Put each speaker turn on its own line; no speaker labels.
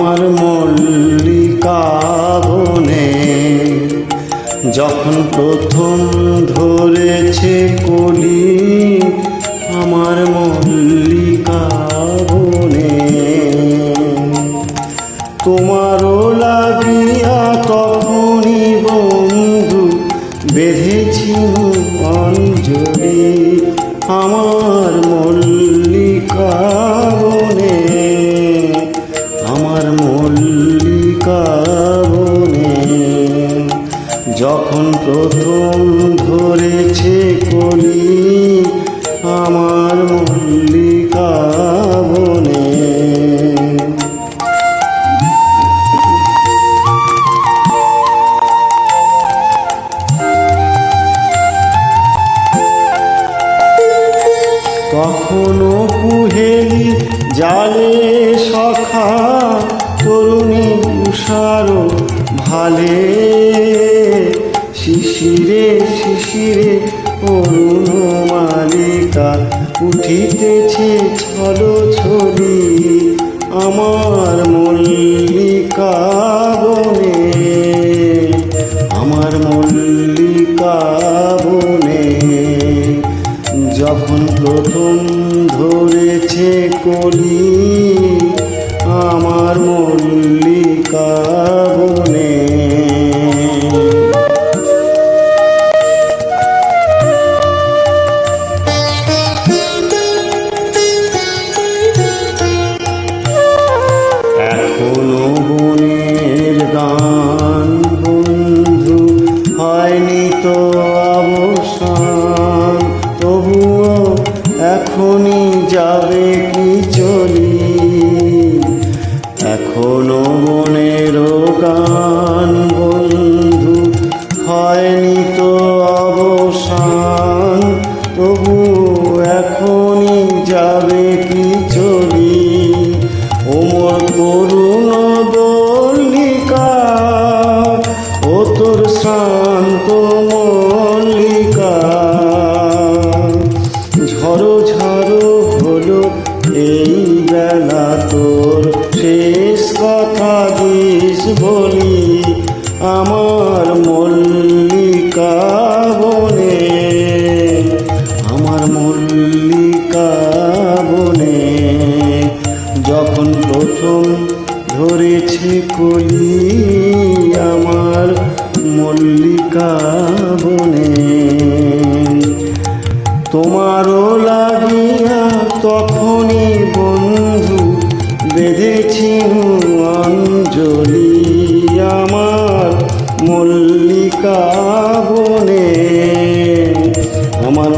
আমার মল্লিকা বনে যখন প্রথম ধরেছে কলি আমার মল্লিকা বনে। তোমারও লাগিয়া তখনই বন্ধু বেঁধেছি অঞ্জলি আমার মল্লিকা বনে, আমার মল্লিকা বনে যখন প্রথম ধরেছে কলি আমার মল্লিকা বনে। কখনো কুহেলি জালে সখা তরুণী তুষার ভালে, শিশিরে শিশিরে অরুণ মালিকা উঠিতেছে ছলো ছবি আমার মল্লিকা বনে, আমার মল্লিকা বনে যখন প্রথম ধরেছে কলি আমার মল্লিকা বনে। এখনো বনের গান বন্ধু হয়নি তো অবসান, তবুও এখনই যাবে কি চলি। এখনো বনের গান বন্ধু হয়নি তো অবসান, তবু এখনই যাবে কি চলি। ওমর করুণ বল্লিকা ও তোর শান্ত মল্লিকা, ঝড়ো ঝড়ো হলো এই বেলা তোর শেষ কথা দিস বলি আমার মল্লিকা বনে, আমার মল্লিকা বনে যখন প্রথম ধরেছে কলি আমার মল্লিকা বনে। তোমারও লাগিয়া তখনই বন্ধু বেঁধেছি অঞ্জলি আমার মল্লিকা বনে, আমার